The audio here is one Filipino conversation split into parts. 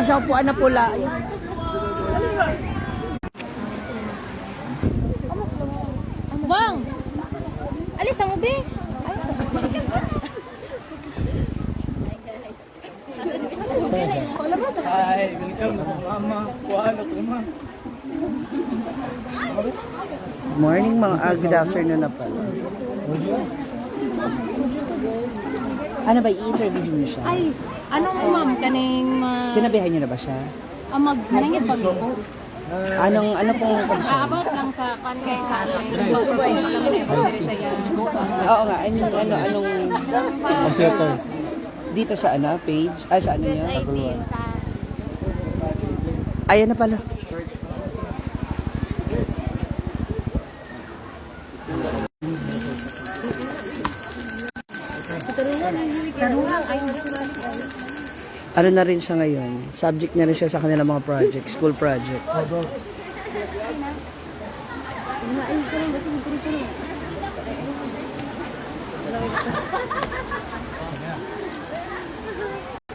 sa upuan na pula. Bang! Alis ang ube. Ay, welcome na mama. Kuhaan ako ma. Morning mga good afternoon na pala. Ano ba, i-interview niyo siya? Ay, ano mo ma'am? Kaning Sinabihan niyo na ba siya? manangit pag Ano pong concern? about lang sa kay sa akin. Oo nga, I mean, anong Computer. dito sa page? Sa ano niya? SIT sa Ayan na pala. Ano na rin siya ngayon? Subject na rin siya sa kanilang mga project, school project.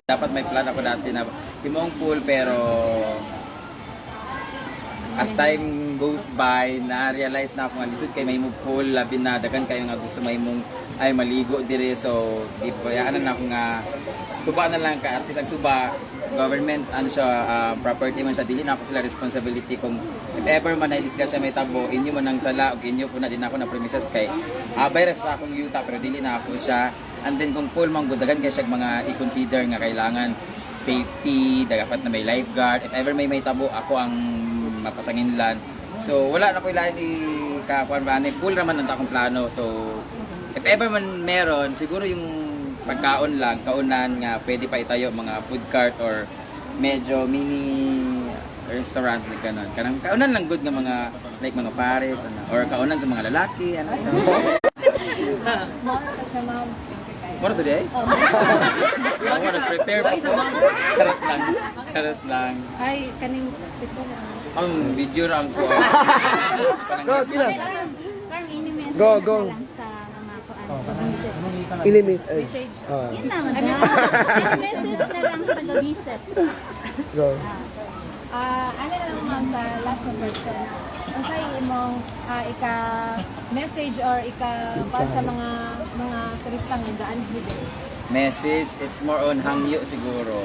Dapat may plan ako dati na himong pool pero as time goes by, na-realize na ako nga lisod kay may mo pool, labi na dagan kayo nga gusto may mong ay maligo dire so di bayaan na ako nga suba na lang ka at least ang suba government ano siya property man siya dili na ako sila responsibility kung if ever man ay disgrasya may tabo inyo man ang sala og inyo po na din ako na premises kay abay ra sa akong yuta pero dili na ako siya and then kung pool man gudagan kay siya mga i-consider nga kailangan safety dapat na may lifeguard if ever may tabo ako ang mapasanginlan so wala na ko ilain ikakuan ba ni pool raman ang akong plano so if ever man meron, siguro yung pagkaon lang, kaunan nga pwede pa itayo mga food cart or medyo mini restaurant like ganun. Kanang kaunan lang good nga mga like mga pares ano, or kaunan sa mga lalaki ano. Moro today? Ako nag-prepare pa ko. Charot lang. ay kaning Ang video lang ko. Go, sila. Go, Go. Ilimis. message. Oh. Ay message na lang sa gabiset. Go. ano lang ma'am sa last na person. Ang say imong ika-message or ika sa mga turistang nagaan dito. Message, it's more on hangyo siguro.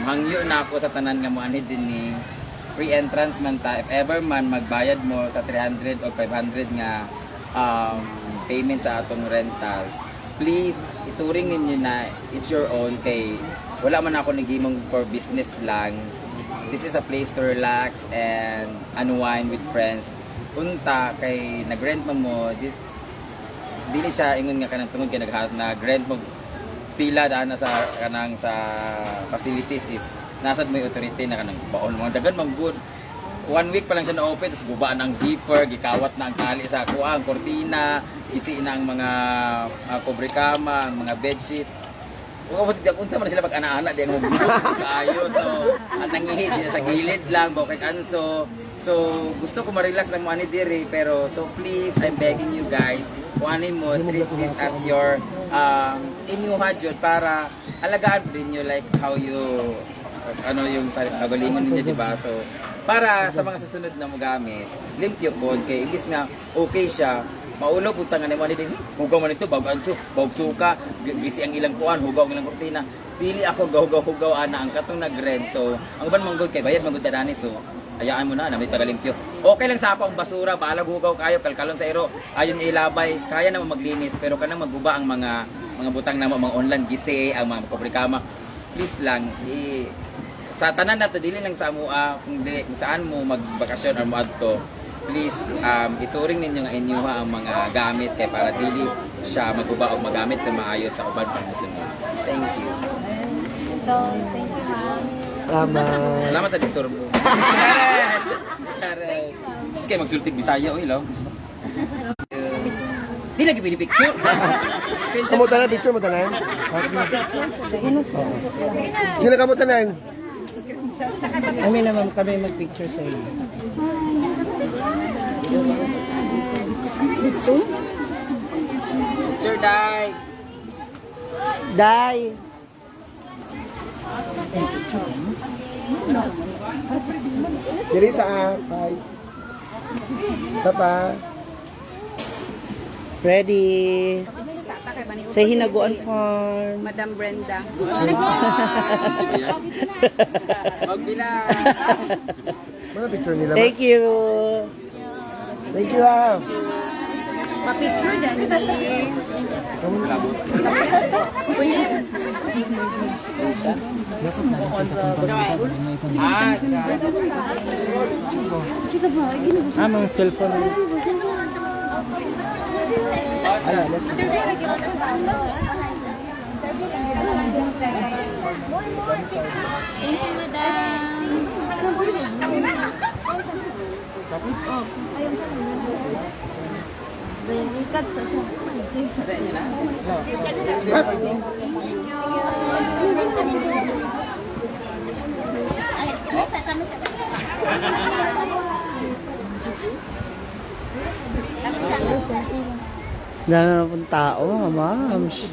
Hangyo na ako sa tanan nga moanhid din ni free entrance man ta. If ever man magbayad mo sa 300 o 500 nga payment sa atong rentals, please ituring ninyo na it's your own kay wala man ako nagimong for business lang. This is a place to relax and unwind with friends. Unta kay nagrent mo dili siya ingon nga kanang tungod kay nag-rent mo pila daan na sa kanang sa facilities is nasad mo yung authority na kanang baon mga dagan mang good 1 week pa lang siya na-open, tapos gubaan ng zipper, gikawat na ang tali sa kuang, kortina, isi na ang mga kubrikama, ang mga bedsheets. Kung sa man sila pag-ana-ana, di ang kayo. So, nangihit sa gilid lang, bukit anso. So, gusto ko ma-relax ang mga diri, pero so please, I'm begging you guys, kung ano mo, treat this as your inyong hadjod para alagaan din nyo like how you, ano yung sa kagalingon ninyo, di ba? So, para sa mga susunod na magamit, limpyo po, kay imbis nga okay siya, maulo putang nga naman din, hugaw man ito, bawag suka, gisi ang ilang kuan, hugaw ang ilang kortina, pili ako, hugaw ana ang katong nag-rent, so, ang uban manggod kay bayad manggod dani, so, ayaan mo na, may tagalimpyo. Okay lang sa ako ang basura, balag hugaw kayo, kalkalon sa iro, ayon ilabay, kaya naman maglinis, pero kanang maguba ang mga butang na mga online gisi, ang mga kubrikama, please lang, sa tanan nato dili lang sa amua kung saan mo magbakasyon or moadto please ituring ninyo nga inyuha ang mga gamit kay para dili siya maguba o magamit na maayos sa uban pang sunod. Thank you. So, thank you ma'am. Salamat sa disturbo. Chares. Sige kayo magsultig Bisaya o ilaw. Di lagi pinipicture. Kamu tanan, picture mo tanan? Sila kamu tanan? Kami naman kami mag-picture sa iyo. Picture, Day. Day! Dili sa five. Isa pa. Ready. Say Hinaguan Farm. Madam Brenda. Magbilang. Mga picture nila. Thank you. Thank you ah. Pa-picture dyan. Mga cellphone. Dami na pong tao, mga moms.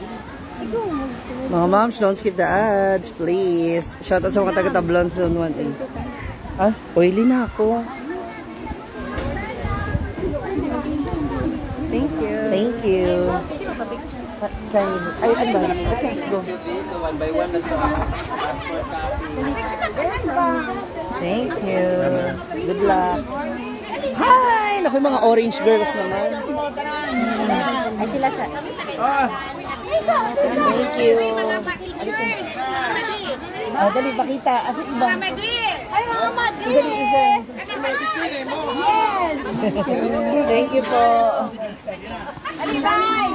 Mga moms, don't skip the ads, please. Shoutout sa mga taga-Tablon Zone 1A. Ah, oily na ako. Thank you. Thank you. Ay, ano ba? Okay, go. One by one na sa passport copy. Thank you. Good luck. Hi! Naku, yung mga orange girls naman. Ay sila sa... Thank you. Ah, dali, pakita. Asa iba? Ay, mga madi! Dali, isa. Yes! Thank you po. Alibay!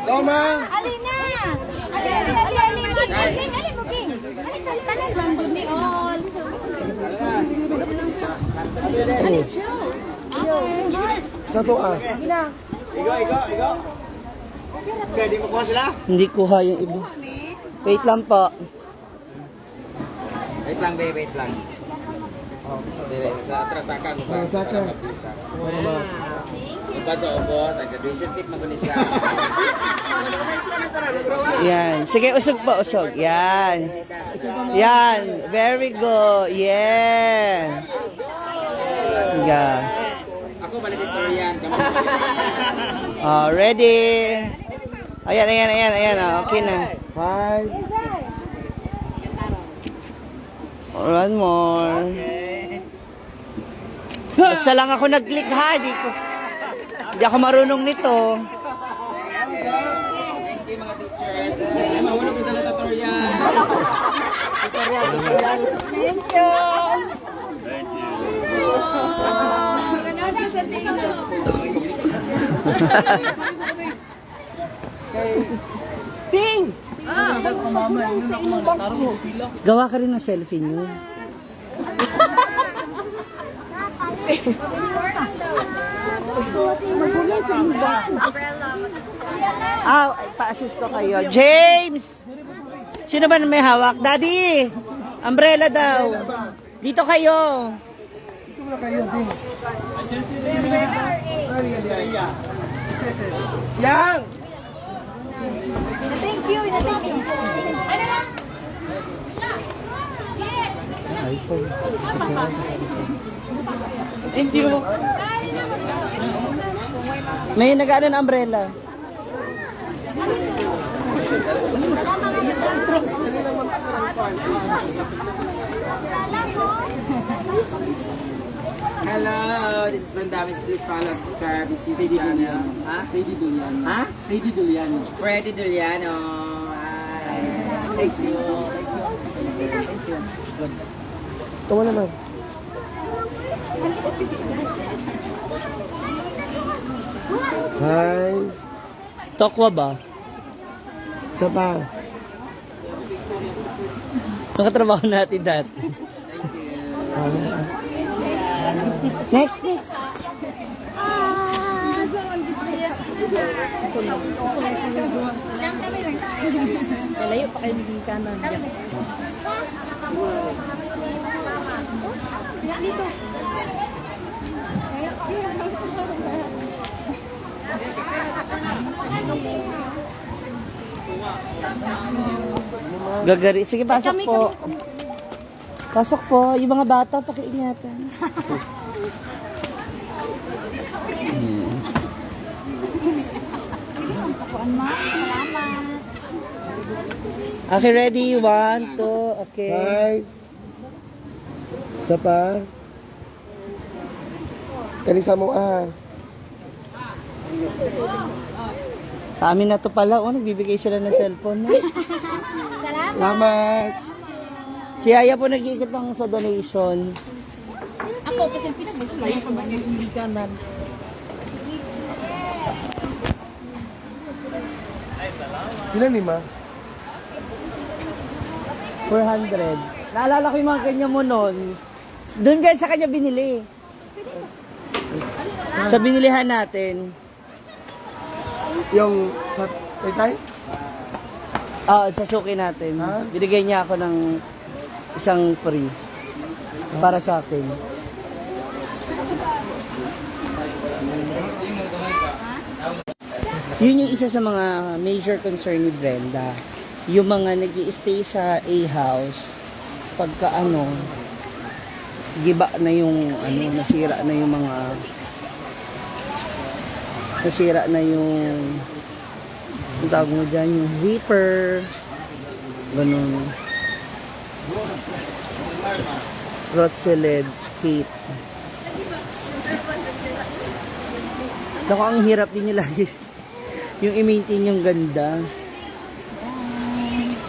Toma! Alina! Alin mo, King! Tanan lang doon ni All. Sa to ah. Hindi kuha yung iba. Wait lang po. Wait lang, babe, wait lang. Dire, sa atrasakan mo ba? Atrasakan. Para mapita. Iba sa ubos, ang graduation pic maguni siya. Yan. Sige, usog po, usog. Yan. Yan. Very good. Yeah. Yeah. Ako valedictorian, kamu. Ready. Ayan. Okay na. Five. One more. Basta lang ako nag-click ha. Di ako marunong nito. Thank you mga teachers. Mahulog ko sa tutorial. Thank you! Ping! Gawa ka rin ng selfie niyo. Pa-assist ko kayo. James! Sino ba may hawak? Daddy! Umbrella daw. Dito kayo. Ito na kayo, Ding. Yang! Thank you! Ano lang? Thank you. May nag-ano ng umbrella. Hello, this is Bandamis. Please follow, subscribe, this YouTube channel. Ha? Freddy Duliano. Ha? Freddy Duliano. Freddy Duliano. Hi. Thank you. Thank you. Tawa naman. Five. Tokwa ba? Isa pa. Nakatrabaho natin dati. Next. Layo pa kayo naging kanan. Dito. Gagari. Sige, pasok po. Pasok po. Yung mga bata, pakiingatan. Okay, ready? 1, 2, okay. 5. Isa pa. Kanisa mo Sa amin na to pala, nagbibigay sila ng cellphone. No? Salamat. Si Aya po nag-iikot ng sa donation. Ako, kasi pinag-mulay pa ba yung hindi kanan? Ilan lima? 400. Naalala ko yung mga kanya mo noon. Doon guys sa kanya binili. Sa binilihan natin. Yung sa Taytay? Sa suki natin. Ha? Binigay niya ako ng isang free. Para sa akin. Yun yung isa sa mga major concern ni Brenda. Yung mga nag-i-stay sa A-house, pagka giba na yung nasira na yung mga ang tawag mo dyan, yung zipper, ganun. Rotseled, Kate. Naku, ang hirap din nila yung i-maintain yung ganda.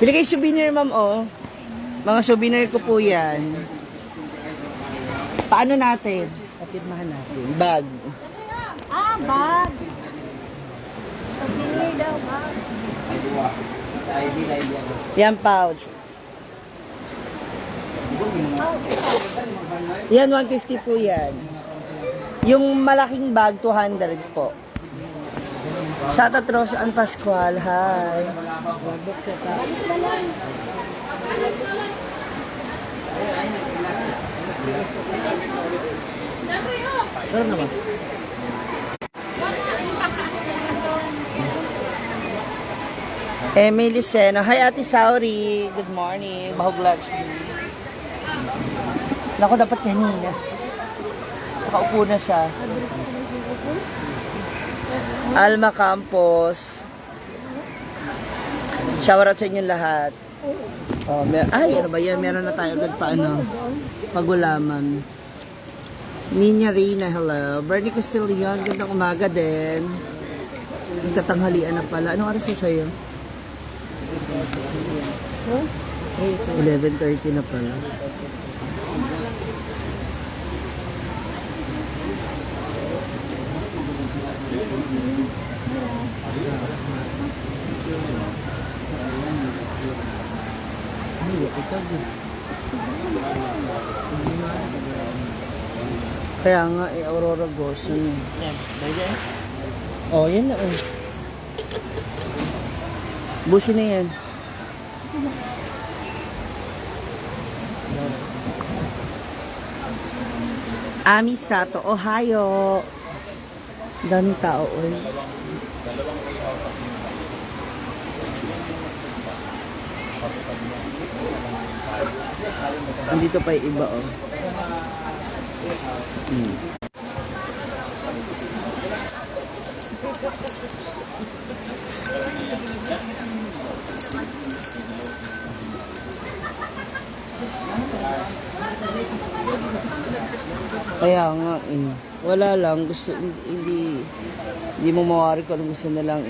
Pili kayo souvenir, ma'am, Mga souvenir ko po yan. Paano natin? Papirmahan natin. Bag. Bag. Souvenir daw, bag. Yan, pouch. Yan, 150 po yan. Yung malaking bag, 200 po. Shoutout Rose and Pascual. Hi. Emily Sena. Hi, Ate Sauri. Good morning. Bahog Lakshmi. Naku, dapat kanina. Nakaupo na siya. Alma Campos. Shower out sa inyong lahat. Ano ba yan? Meron na tayo agad pagulaman. Ninya Rina, hello. Bernie Castillion, gandang umaga din. Nagtatanghalian na pala. Anong oras na sa'yo? 11:30 na pala. Kaya nga, Aurora Ghost. Yan na Busi na yan. Ami Sato, Ohio. Daming tao, Andito pa yung iba, Kaya nga, wala lang. Gusto, hindi mo mawari kung ano gusto nilang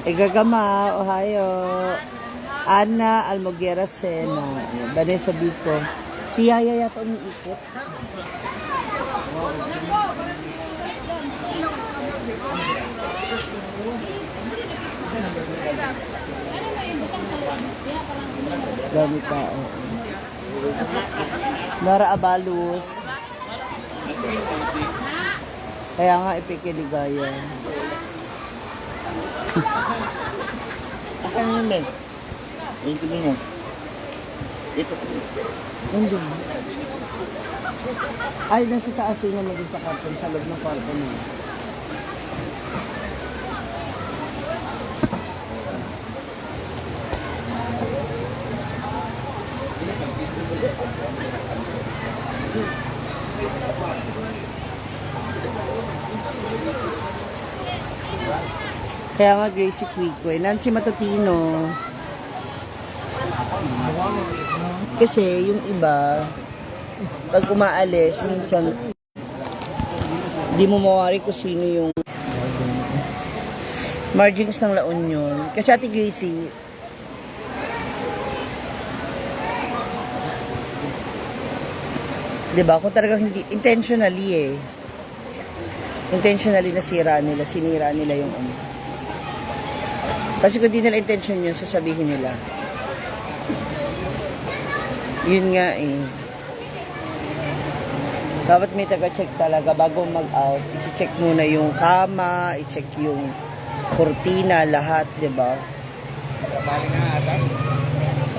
Gagama, Ohio. Ana Almoguera Sena. Vanessa Bico. Si Yaya yata umiikot. Dami tao. Nara Abalus. Kaya nga ipikiligaya. Akan yun, Ben? Ito mo. Ito. Nandun. Ay, nasa taas yun naman din sa karton, sa loob ng kwarto mo. Kaya nga Gracie Quico, Nancy Matutino. Kasi yung iba, pag umaalis, minsan, di mo mawari kung sino yung margins ng La Union. Kasi Ate Gracie, diba, kung talagang hindi, intentionally sinira nila yung ano. Kasi kung di nila intention yun, sasabihin nila. Yun nga dapat may taga-check talaga bago mag-out. I-check muna yung kama, i-check yung kurtina, lahat, diba?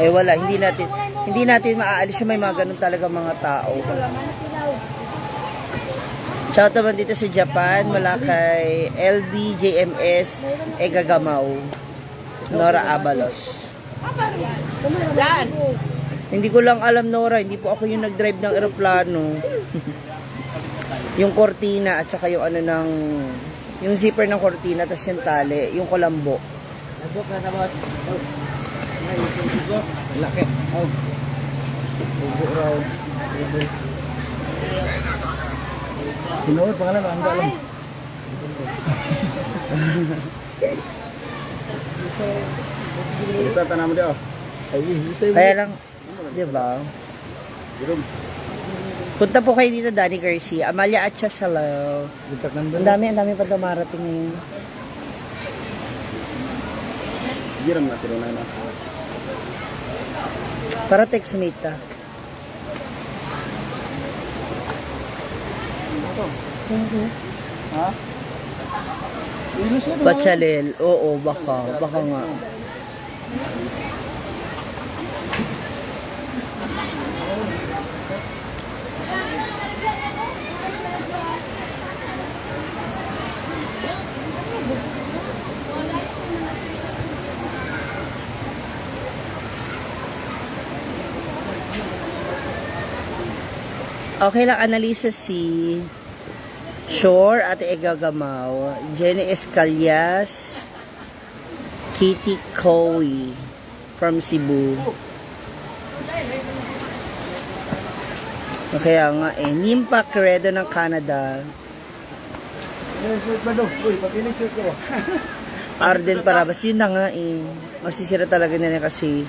Eh wala, hindi natin maaalis yung may mga ganun talaga mga tao. Shout out dito sa Japan, mula kay LB JMS Egagamaw, Nora Abalos. Hindi ko lang alam, Nora, hindi po ako yung nag-drive ng eroplano. Yung cortina at saka yung ano ng yung zipper ng cortina, tapos yung tali, yung kulambo. Laki. Sinuot pa ka lang, ang alam. Ito, tanam mo diyo. Kaya lang, di ba? Punta po kayo dito, Danny Garcia. Amalia Atchas, hello. Ang dami pa dumarating ngayon. Giram na sila na. Para textmate ta. Ha? Bachalel. Oo, baka nga. Okay lang, Annalisa si Shore, Ate Egagamaw, Jenny Escalias, Kitty Coy from Cebu. Kaya nga Nimpa Credo ng Canada. Arden Parabas, yun na nga masisira talaga nila kasi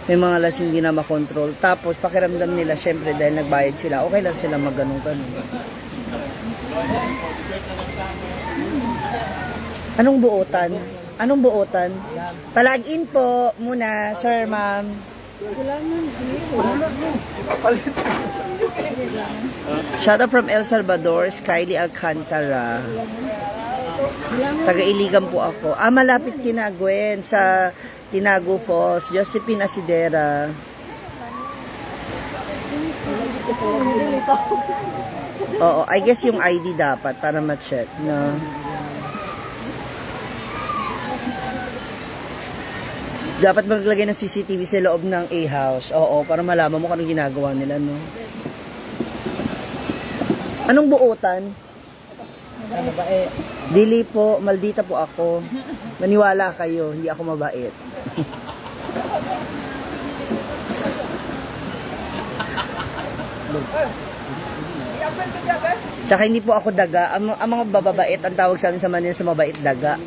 may mga lasing hindi na makontrol. Tapos pakiramdam nila, syempre dahil nagbayad sila, okay lang sila magganong-ganon. Anong buotan? Anong buotan? Palag-in po muna, sir, ma'am. Shout out from El Salvador, Kylie Alcantara. Taga-Iligan po ako. Malapit kina Gwen sa Tinago Falls, Josephine Asidera. Oo, I guess yung ID dapat para ma-check, no? Dapat maglagay ng CCTV sa loob ng A-house. Oo, para malaman mo kung anong ginagawa nila, no? Anong buotan? Dili po, maldita po ako. Maniwala kayo, hindi ako mabait. Tsaka hindi po ako daga. Ang mga bababait, ang tawag sa amin sa Manila sa mabait, daga.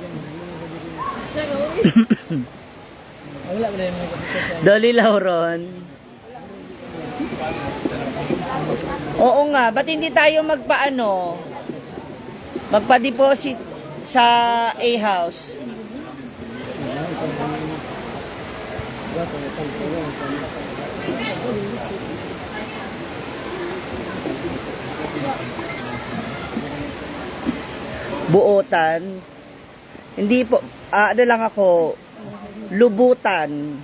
Dolly Lauron. Oo nga, ba't hindi tayo magpa-deposit sa A-house? Buotan. Hindi po, ano lang ako, lubutan.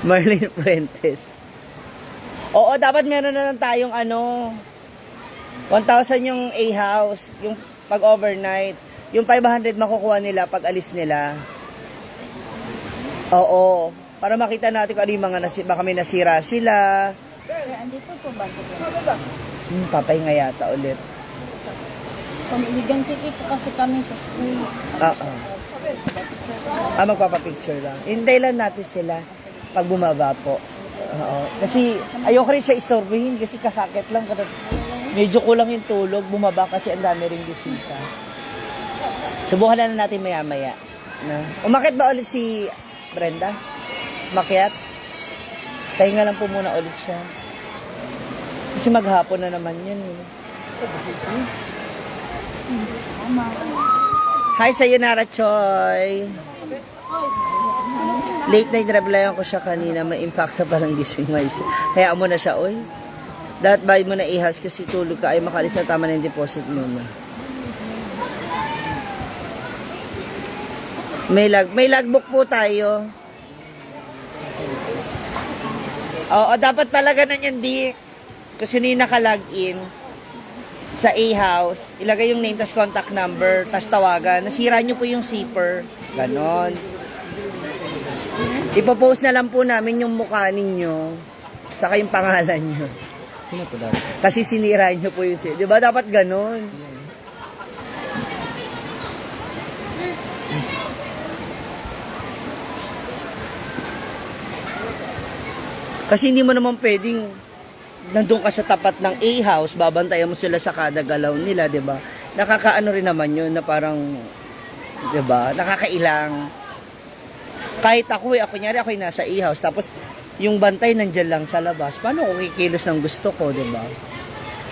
Marlene Fuentes. Oo, dapat meron na lang tayong 1,000 yung A-house, yung pag-overnight. Yung 500 makukuha nila pag alis nila. Oo, para makita natin kung ano yung mga baka may nasira sila. Andito po ba? Papay nga yata ulit. Pamiligan ticket kasi kami sa school. Oo. Magpapapicture lang. Hintay lang natin sila pag bumaba po. Oo. Kasi ayoko rin siya istorbohin kasi kakakit lang. Medyo kulang yung tulog. Bumaba kasi ang dami rin bisita. Subukan na natin maya-maya. No? Umakit ba ulit si Brenda? Umakyat? Tahinga lang po muna ulit siya. Kasi maghapon na naman yun. Hi, sayonara, Choy. Late night replyan ko siya kanina. May impact na parang gising mais. Hayaan mo na siya, oy. Dapat bayad mo na ihas kasi tulog ka ay makalis na tama na yung deposit mo na. May logbook po tayo. Oo, dapat pala ganun yung di. Kung sino yung naka-login sa A-house, ilagay yung name, tas contact number, tas tawagan. Nasira nyo po yung zipper. Ganon. Ipopost na lang po namin yung mukha ninyo, tsaka yung pangalan nyo. Sino po dati? Kasi sinira nyo po yung zipper. Diba dapat ganon? Kasi hindi mo naman pwedeng nandun ka sa tapat ng A-house, babantayan mo sila sa kada galaw nila, 'di ba? Nakakaano rin naman 'yun na parang 'di ba? Nakakailang. Kahit ako kunyari ako nasa A-house tapos yung bantay nandiyan lang sa labas. Paano ko kikilos ng gusto ko, 'di ba?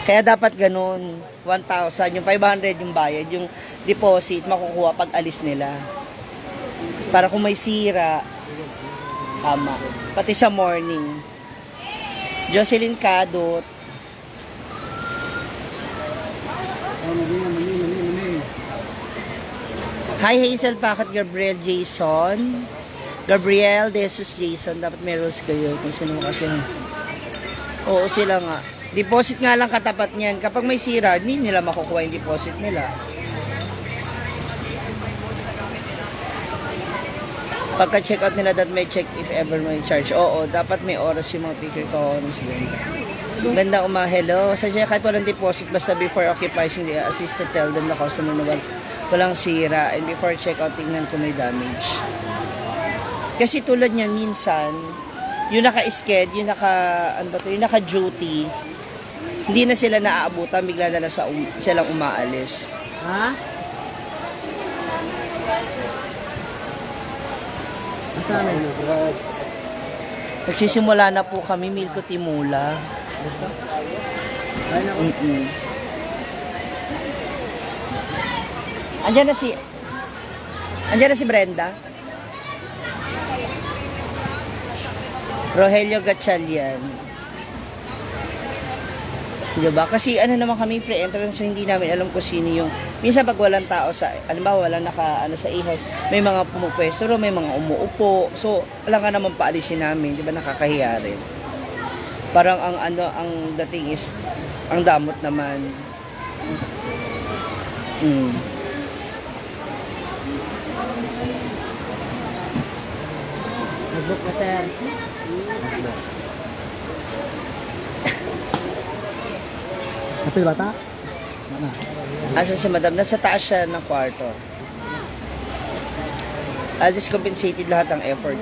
Kaya dapat ganun, 1,000, yung 500 yung bayad, yung deposit makukuha pag alis nila. Para kung may sira, tama. Pati sa morning. Jocelyn Cadot. Hi Hazel Packet, Gabriel Jason. Gabriel, Jesus Jason. Dapat may rules kayo kung sino kasi. Oo, sila nga. Deposit nga lang katapat niyan. Kapag may sira, hindi nila makukuha yung deposit nila. Pagka-check out nila that may check if ever may charge. Oo, dapat may oras yung mga picker ko. Ganda hello. Sadya kahit walang deposit, basta before occupying the assist to tell them the customer na walang sira. And before check out, tingnan kung may damage. Kasi tulad niyan, minsan, yung naka-sked, yung naka-duty, hindi na sila naaabutan, bigla na silang umaalis. Ha? Nagsisimula na po kami, Milko Timula. Andiyan na si Brenda. Rogelio Gatchalian. Diba? Kasi ano naman kami pre-entrance, so hindi namin alam kung sino yung minsan pag walang tao sa, alimbawa walang sa A-house, may mga pumupwesto, may mga umuupo, so wala nga naman paalisin namin, di ba, nakakahiya rin. Parang ang dating is ang damot naman. Nag-book na sir. Ito yung bata? Mana? Asan si madam? Nasa taas siya ng kwarto. Discompensated lahat ng effort.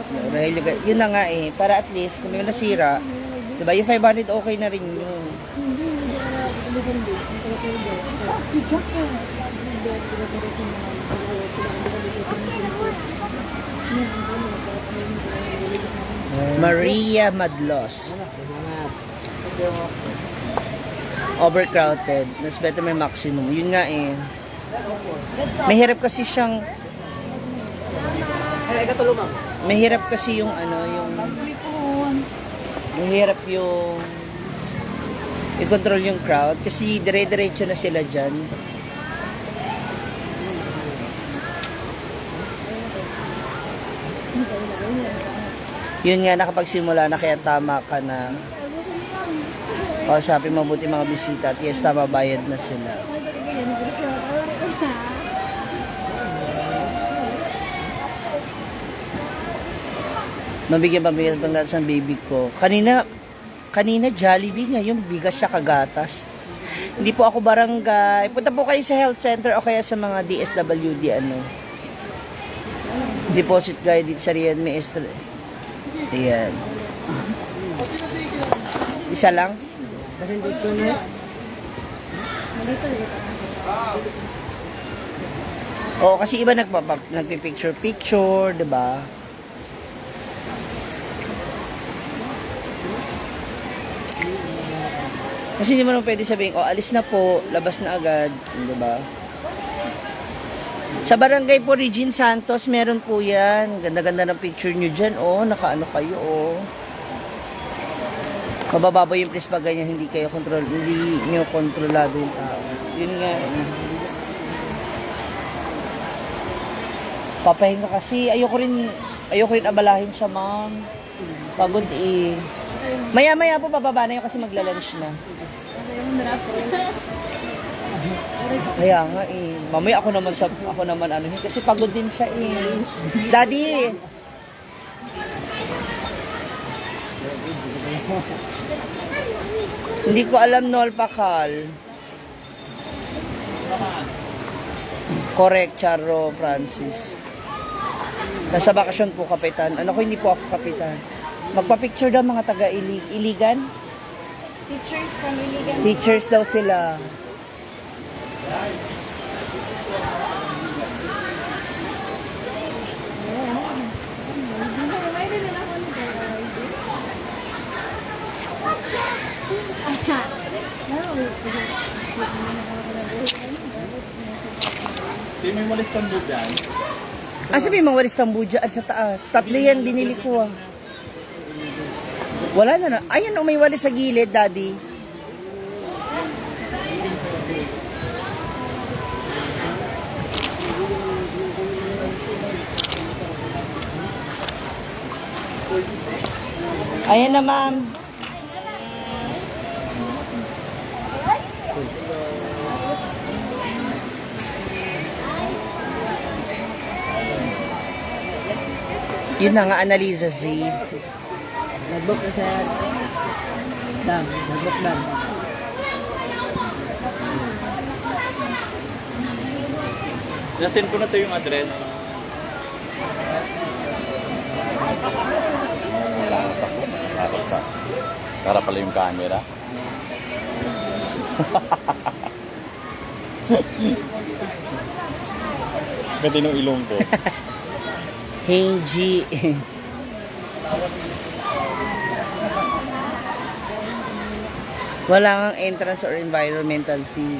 Yun na nga eh. Para at least, kung may nasira, diba, yung 500 okay na rin yun. Maria Madlos. Overcrowded. Mas better may maximum. Yun nga eh. Mahirap kasi siyang mahirap kasi yung mahirap yung i-control yung crowd kasi dire-diretso na sila dyan. Yun nga, nakapagsimula na kaya tama ka na kausapin mabuti mga bisita at yes, tama, bayad na sila. Mabigyan panggatas ng baby ko. Kanina Jollibee, ngayon bigas siya kagatas. Hindi po ako barangay. Punta po kayo sa health center o kaya sa mga DSWD ano. Deposit guide dito sa Rian Maestre. Ayan. Isa lang? Oo, kasi iba nagpipicture-picture, di ba? Kasi hindi mo naman pwede sabihin, oh, alis na po, labas na agad, di ba? Sa barangay po, Regine Santos, meron po yan. Ganda-ganda ng picture nyo dyan, oh, nakaano kayo, oh. Mabababa yung place pag ganyan, hindi nyo kontrolado yung tao. Yun nga, papahinga kasi, ayoko rin abalahin siya, ma'am. Pagod eh. Maya-maya po bababa na yun kasi magla-lunch na. Kaya nga eh. Mamaya ako naman ano kasi pagod din siya eh. Daddy! Hindi ko alam Nol Pakal. Correct, Charo Francis. Nasa bakasyon po, kapitan. Ano ko, hindi po ako kapitan. Magpa-picture daw mga taga-Iligan. Teachers from Iligan. Teachers daw sila. Di may malis kang dyan. Sabi mga walis tambuja at sa taas. Tatlo yan, binili ko ah. Wala na. Ayan, may walis sa gilid, Daddy. Ayan na, ma'am. Yun na nga, Annalisa Z. Nag-book na siya. Nag-book lang. Nasend ko na sa yung address. Para pala yung camera. Pwede nung ilong ko. Hey, G. Wala kang entrance or environmental fee.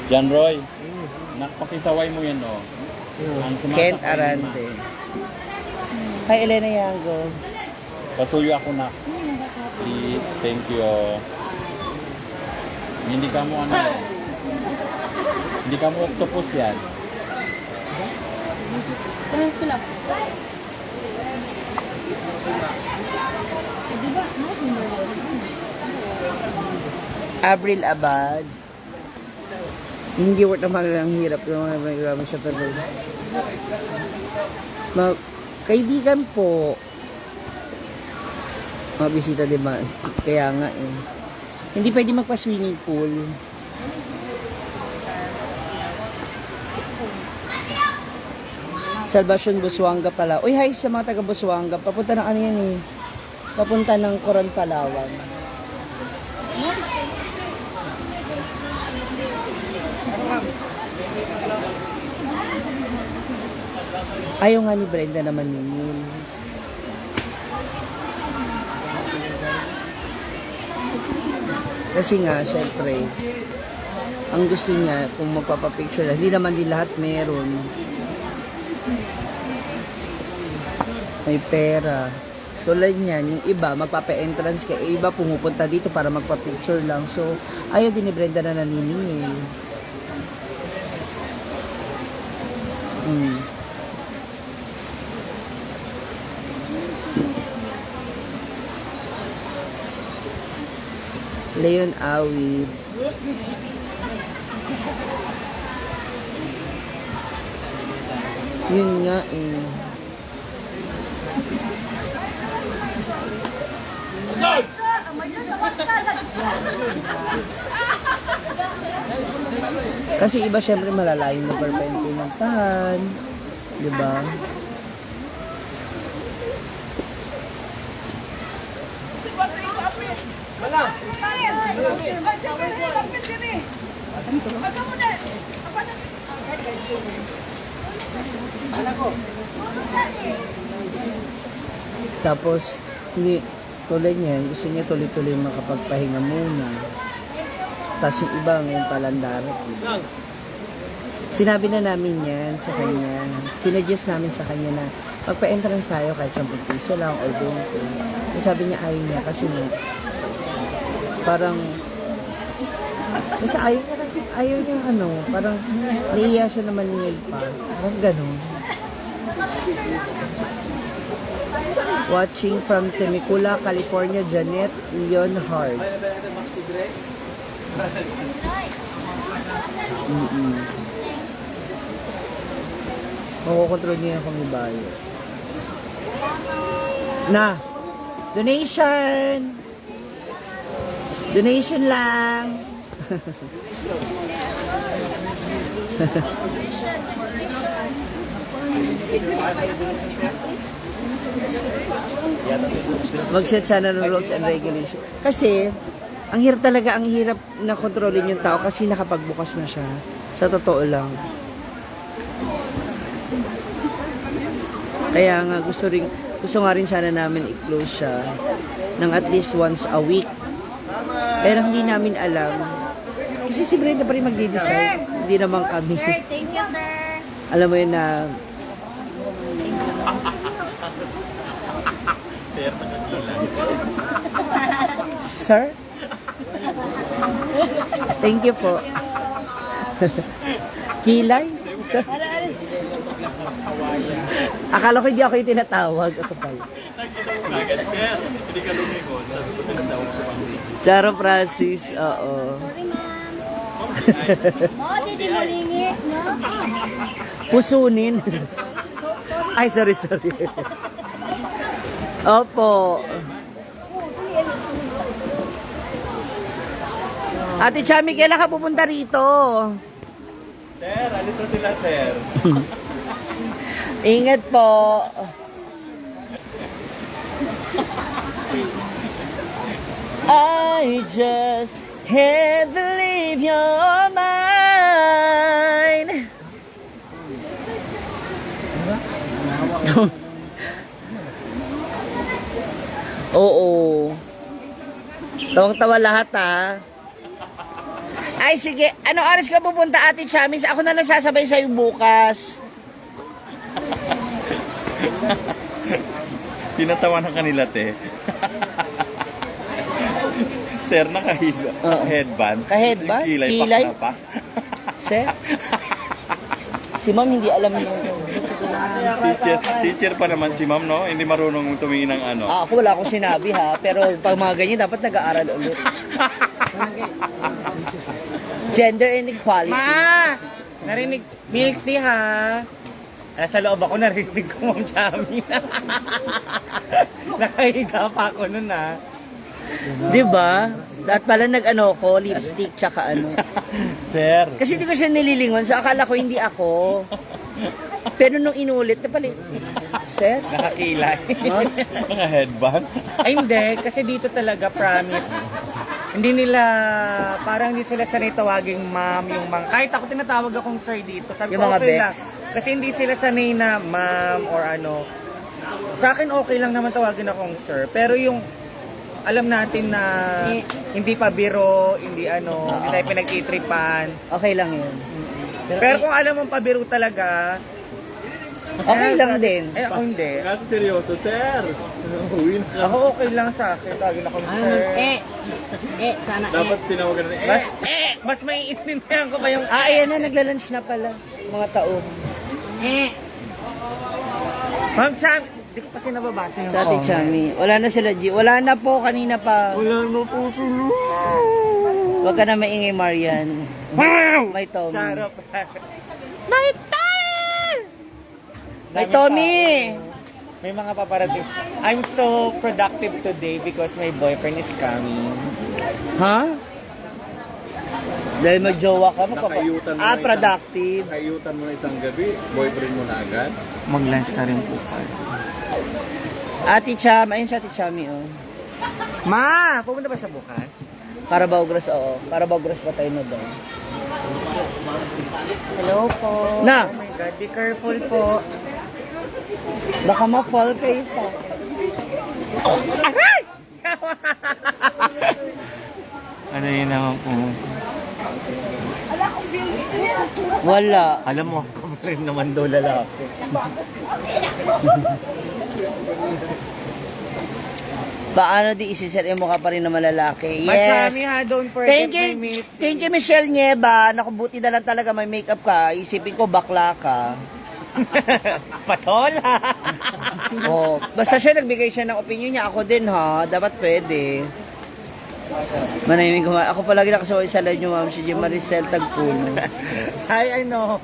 Jan Roy, nakapakisaway mo yan, no? Ang Kent sumasakay Arante. Hi, Elena Yango. Pasuyo ako na. Please, thank you. Hindi ka mo ano yan. Hindi ka mo octopus yan. Abril Abad. Hindi worth naman ang hirap ng mga nagagawa sa pagod. Kaibigan po. Mga bisita, diba? Kaya nga eh. Hindi pwede magpa-swimming pool. Salvation Busuanga pala. Uy, hi sa mga taga Busuanga. Papunta ng ano yan eh. Papunta ng Coron, Palawan. Ayaw nga ni Brenda naman yun. Kasi nga, syempre, ang gusto niya, kung magpapapicture na, hindi naman din lahat meron. May pera. Tulad niyan, yung iba, magpapa-entrance ka, iba pumupunta dito para magpa-picture lang. So, ayaw din ni Brenda na naniningil. Leon Awid. Yun nga eh. Kasi iba syempre malalayo na perpente ng tahan. Diba? Tapos, hindi, tulad niya, gusto niya tuloy-tuloy makapagpahinga muna. Tapos yung iba ngayon palang darating. Sinabi na namin yan sa kanya. Sinuggest namin sa kanya na magpa-entrance tayo kahit 10 piso lang or 20. Sabi niya ayaw niya kasi nga, parang, kasi ayaw niya ano, parang naiiya siya na maningil pa. Parang ganun. Watching from Temecula, California, Janet Leonhard. Makukontrol niya kung may bayad. Na! Donation! Donation lang! Mag-set sana ng rules and regulation. Kasi, ang hirap talaga, ang hirap na kontrolin yung tao kasi nakapagbukas na siya. Sa totoo lang. Kaya nga gusto nga rin sana namin i-close siya ng at least once a week. Pero hindi namin alam. Kasi si Brenda pa rin magdi-decide. Hindi naman kami. Sir, thank you, sir. Alam mo yun na Sir? Thank you po. Kilay? Sir? Akala ko hindi ako yung tinatawag. Ito pala. Charo Francis, oo. Sorry, ma'am. Oh, didimulingit, no? Pusunin. Ay, sorry. Opo. Ate Chami, kailan ka pupunta rito? Sir, alito sila, sir. Ingat po. I just can't believe you're mine. Oo. Tawang-tawa lahat ha. Ay sige, ano oras ka pupunta Ate Chamis? Ako na lang sasabay sa'yo bukas. Tinatawa ng kanila, te. Sir, nakahilo. Headband. Ka-headband? Kilay. Kilay? Pa. Sir? Si ma'am hindi alam yung... Teacher pa naman si ma'am, no? Hindi marunong tumingin ng ano. Ako wala akong sinabi ha, pero pag mga ganyan dapat nag-aaral ulit. Gender inequality. Ma! Narinig, milk tea ha? Sa loob ako narinig ko Ma'am Chami. Nakahiga pa ako nun ha. Di ba? Dapat pala nag-ano ko, lipstick tsaka ano. Sir. Kasi di ko siya nililingon, so akala ko hindi ako. Pero nung inulit, na pala, sir? Nakakilay. Mga headband. Ay hindi, kasi dito talaga promise. Hindi nila, parang hindi sila sanay tawaging ma'am, yung mga, kahit ako tinatawag akong sir dito, sabi Yung ko mga okay Bex. lang. Kasi hindi sila sanay na ma'am or ano. Sa akin okay lang naman tawagin akong sir, pero yung alam natin na hindi pa biro, hindi ano, hindi tayo pinag-itripan. Okay lang yun. Pero kung alam mong pabiro talaga, Okay lang din. eh ako hindi. Kaso seryoso, sir. Uwi na. Ako okay lang sa akin, tawagin akong sir. Sana Dapat tinawagan na Mas maiintindihan ko ba yung Ah, ayan na, nagla-lunch na pala. Mga taong. Ma'am Cham, hindi ko kasi nababasa yung Sa Ate Chami. Wala na sila, G. Wala na po, kanina pa. Wala na po sila. Huwag ka na maingay, Marian. May Tommy. May mga paparating. I'm so productive today because my boyfriend is coming. Ha? Dahil magjowa ka, Nakayutan mo na isang- productive. Nakayutan mo na isang gabi, boyfriend mo na agad. Mag-lunch na rin po tayo. Ate Cham, ayun si Ate Chami, oh. Ma! Pupunta ba siya bukas? Carabao Gross, oo. Carabao Gross pa tayo na doon. Hello po. Na! Oh my God, be careful po. Baka ma-fall kayo sa... Ano yun naman po? Wala. Alam mo, ako rin naman daw lalaki. Paano di isisir mo ka pa rin na malalaki? Yes. Marami ha, don't forget my milk. Thank you, Michelle Nieva. Naku, buti na lang talaga may makeup ka. Isipin ko, bakla ka. Patola! Oh, basta siya nagbigay siya ng opinion niya. Ako din ha. Dapat pwede. Manahimik ko. Ako palagi nakasaway sa live niyo, ma'am. Si Jim Maricel Tagpuno. Hi, I know.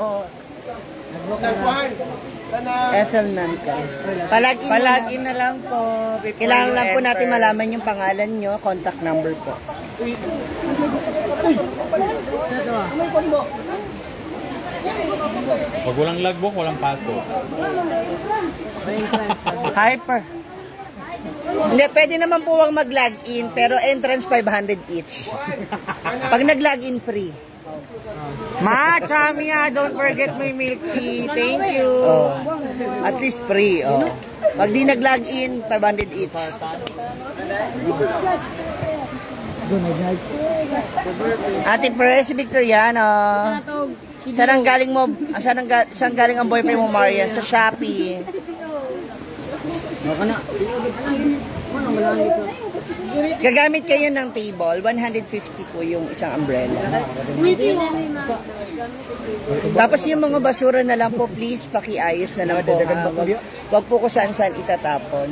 Ethel Nanka. Palagi Palagi na lang po. before Kailangan you lang po natin enter. malaman yung pangalan nyo, contact number po. Pag walang logbook, walang paso. Hyper. Hindi, pwede naman po wag mag-login, pero entrance 500 each. Pag nag-login, free. Ma, chami ha, don't forget my milk tea. Thank you. Oh. At least free. Oh. Pag di nag-login, 500 each. Ate Perez, si Victoriano. Saan ang galing mo? Saan galing ang boyfriend mo, Marian? Sa Shopee. Gagamit kayo ng table, 150 po yung isang umbrella. Tapos yung mga basura na lang po, please, pakiayos na lang po. Wag po kung saan-saan itatapon.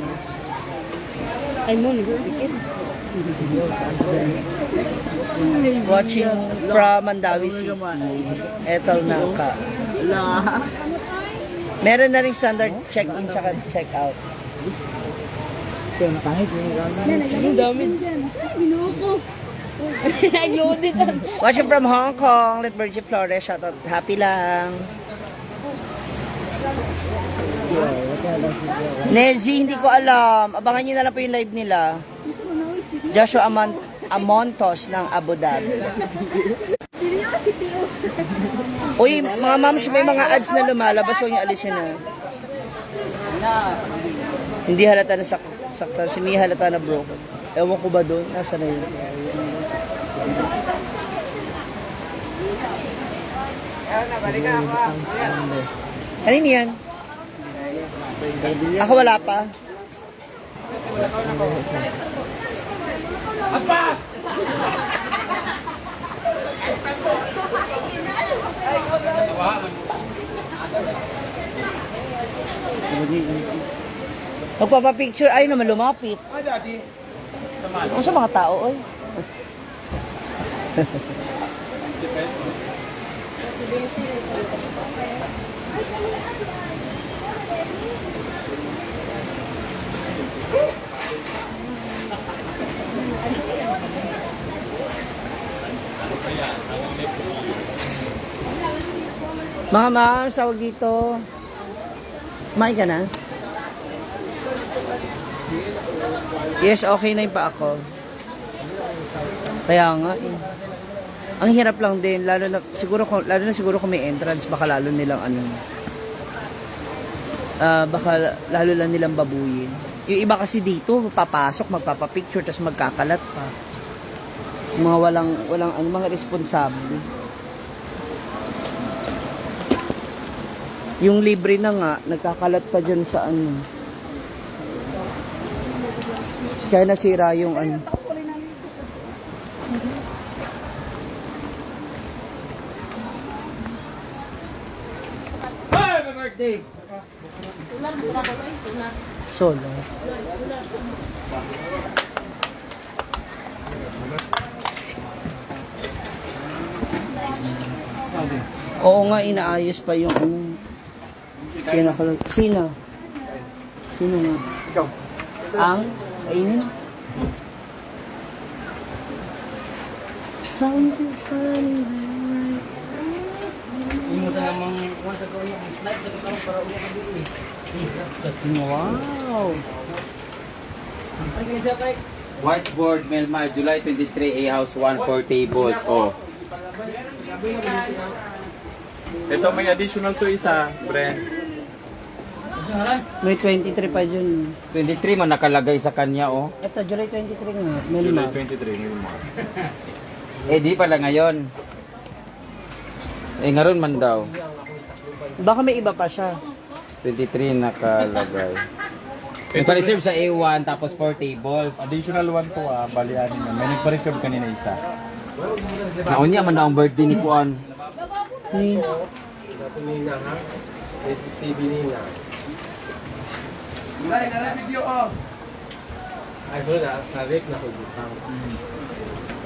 Watching from Mandawi City. Ethel Nanka. Meron na rin standard check-in tsaka check-out. Watching from Hong Kong, let Virgie Flores, shout out, happy lang. Nezi, hindi ko alam. Abangan nyo na lang po yung live nila. Joshua Amontos ng Abu Dhabi. Uy, mga mams, may mga ads na lumalabas. Huwag nyo alisin na. Hindi halata na saktan. Si Mia halata na broken. Ewan ko ba doon? Nasa na yun? Kanina yan? Ako wala pa. Magpapapicture, ay naman lumapit. Ano sa mga tao, oy? Mga ma'am, sawag dito. Kumain ka na? Yes, okay na yung pa ako. Kaya nga eh. Ang hirap lang din, lalo na siguro kung may entrance, baka lalo nilang baka lalo lang nilang babuyin. Yung iba kasi dito, papasok, magpapapicture, tapos magkakalat pa. Mga walang mga responsable. Yung libre na nga, nagkakalat pa dyan sa Kaya nasira yung Happy birthday! solo. Oo nga, inaayos pa yung Sino? Si Sino nga? Ikaw. Ang kainin? Sound is funny. Wow! Whiteboard, Melma, July 23, A House 1, 4 tables. Oh. Ito may additional to isa, Brent. May 23 pa dyan. 23 man nakalagay sa kanya, oh. Ito, July 23 nga. July Melma. 23, may mga. Eh, di pala ngayon. Eh, ngaron man daw. Baka may iba pa siya. 23 nakalagay. Nagpa-reserve sa A1, tapos 4 tables. Additional one to balian na. May nagpa-reserve kanina isa. Naunya man daw ang birthday ni Kuan. Ni. Dati Nina ha? SCTV Nina. Ay, video oh! Ay, sorry na. Sa Rex na kugutang.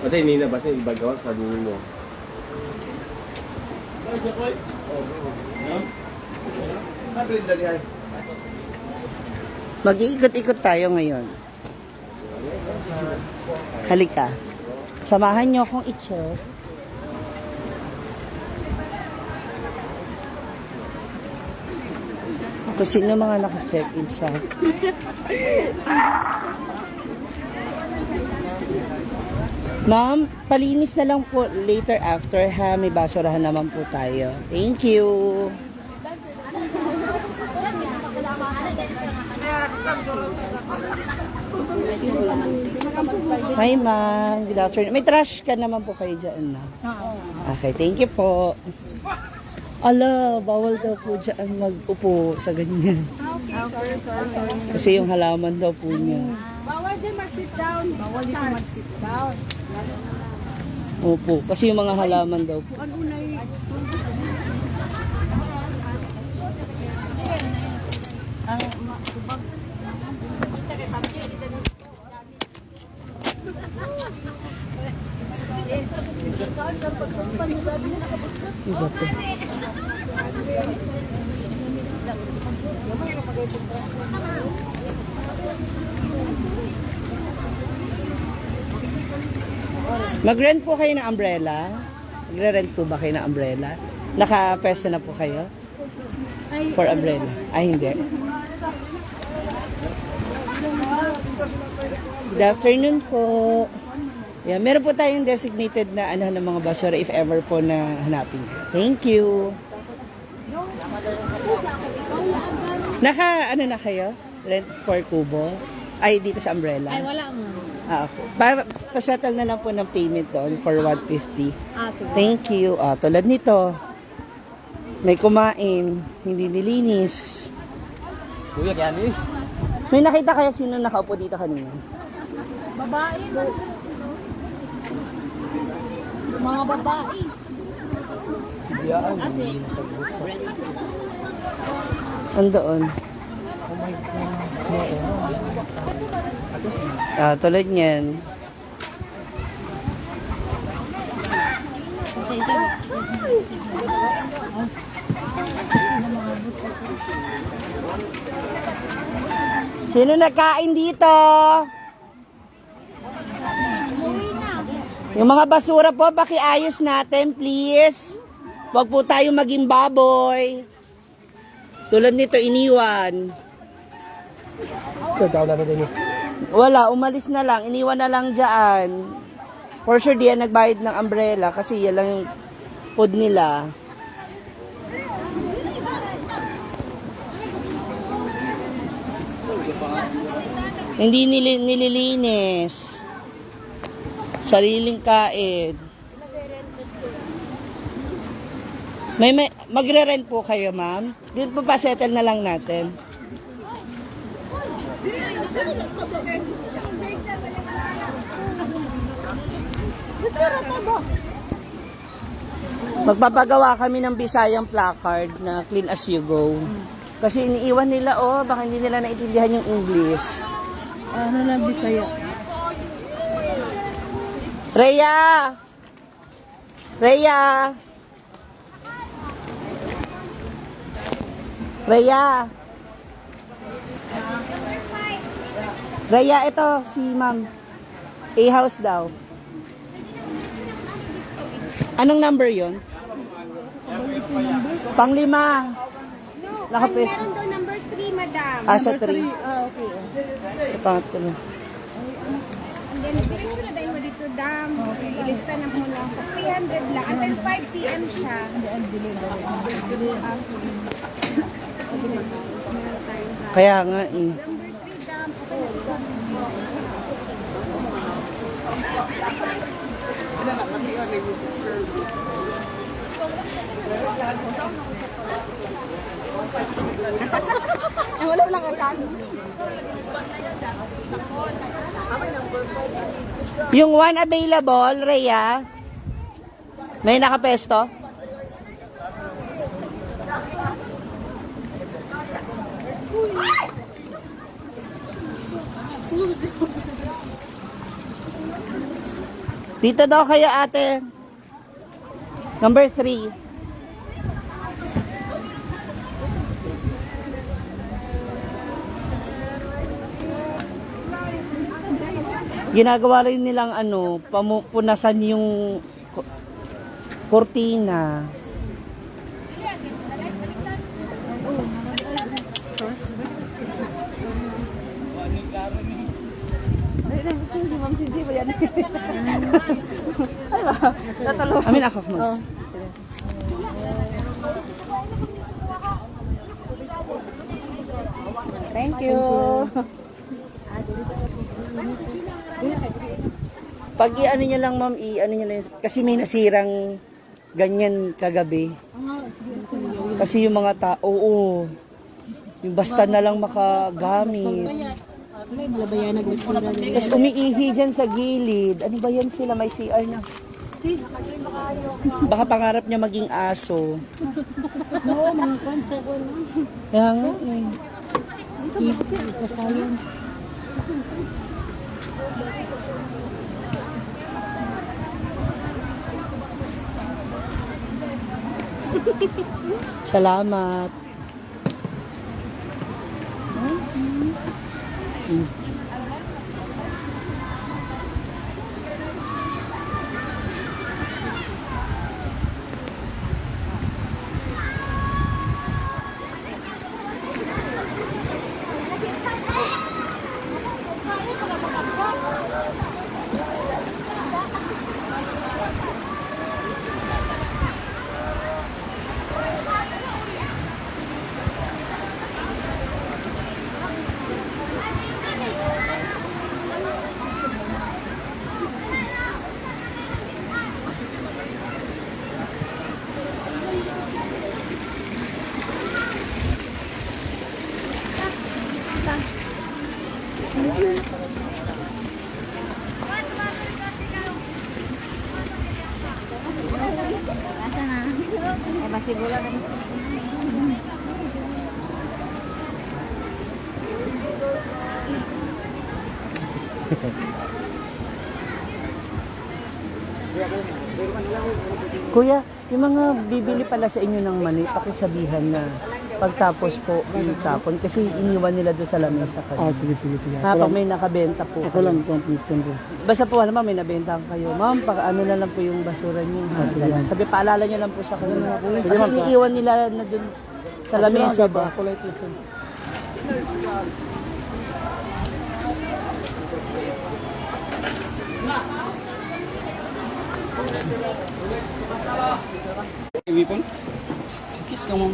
Pati Nina, basta yung ibagawa sa dini mo. Mag-iikot-ikot tayo ngayon. Halika. Samahan niyo akong i-check. Kung sino mga naka-check-in sa... Ma'am, palinis na lang po later after ha. May basurahan naman po tayo. Thank you. Hi ma'am, good afternoon. May trash ka naman po kayo dyan na. Okay, thank you po. Ala, bawal daw po dyan mag-upo sa ganyan. Kasi yung halaman daw po niya. Bawal din mag-sit down. Bawal dito mag-sit down. Opo, kasi yung mga halaman daw po. Ano na yun? Iba po. Mag-rent po kayo ng umbrella? Magre-rent po ba kayo ng umbrella? Naka-pesta na po kayo? For umbrella? Ay, hindi. Good afternoon po. Yeah, meron po tayong designated na ano ng mga basura if ever po na hanapin. Thank you. Ano na kayo? Rent for kubo? Ay, dito sa umbrella? Ay, wala mo. Ako. Pasettle na lang po ng payment doon for 150. Sige. Thank you. Tulad nito. May kumain. Hindi nilinis. Kuya, kaya ni? May nakita kaya sino nakaupo dito kanina? Babae man. Mga babae. Andoon. Tulad niyan. Sino nagkain dito? Yung mga basura po, pakiayos natin, please. Huwag po tayo maging baboy. Tulad nito, iniwan. Ito, daw na din yun. Wala, umalis na lang. Iniwan na lang dyan. For sure, di yan nagbayad ng umbrella kasi yan lang yung food nila. Hindi nililinis. Sariling kain. May magre-rent po kayo, ma'am? Dito po pa settle na lang natin. Magpapagawa kami ng Bisayang placard na clean as you go. Kasi iniiwan nila, baka hindi nila naintindihan yung English. Ano na Bisaya? Rhea! Rhea! Rhea! Raya, ito, si ma'am. A-house daw. Anong number yon? Panglima. No, Nakapes- meron doon number 3, madam. Sa 3. Okay. Sa pangatlo. And then, diretso na dahil mo dito, dam. Ilista na mo lang. 300 lang. Until 5 p.m. siya. Kaya nga eh. Number 3, dam. Wala lang ang Yung one available, Rhea, may nakapesto? Dito daw kayo, ate. Number 3. Ginagawa rin nilang punasan yung kortina. Amin ako, Mas. Thank you. Pag i-ano niya lang, ma'am, i-ano niya lang, kasi may nasirang ganyan kagabi. Kasi yung mga tao, oo, yung basta na lang makagamit. Tapos umiihi dyan sa gilid. Ano ba yan sila? May CR na. Baka pangarap niya maging aso. Oo, mga konsa ko na. Kaya nga eh. Kasayan. Salamat. Kuya, yung mga bibili pala sa inyo ng mani, pakisabihan na pagtapos po itapon kasi iniwan nila doon sa lamesa kayo. Sige. Pag may nakabenta po. Ako lang, complete ko. Basta po, alam mo, may nabenta kayo. Ma'am, ano na lang po yung basura niyo. Sabi, paalala niyo lang po sa kanila. Kasi iniiwan nila na doon sa lamesa ba? Ako lang ito. Iwipon? Kiss ka mo.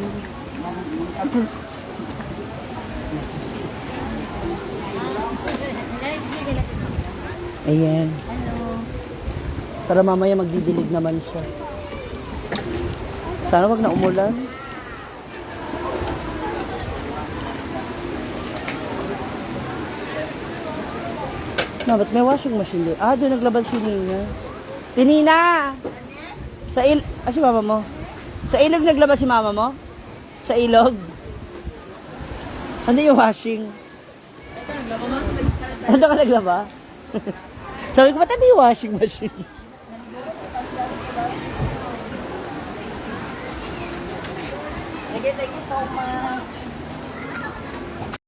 Ayan. Para mamaya magdidilig naman siya. Sana wag na umulan. Na, ba't may washing machine doon? Ah, doon naglaban si Nina. Tinina! Si mama mo? Sa ilog naglaba si mama mo? Sa ilog? Ano yung washing? Ano ka naglaba? Sabi ko, ba't ano yung washing machine? Thank you so much.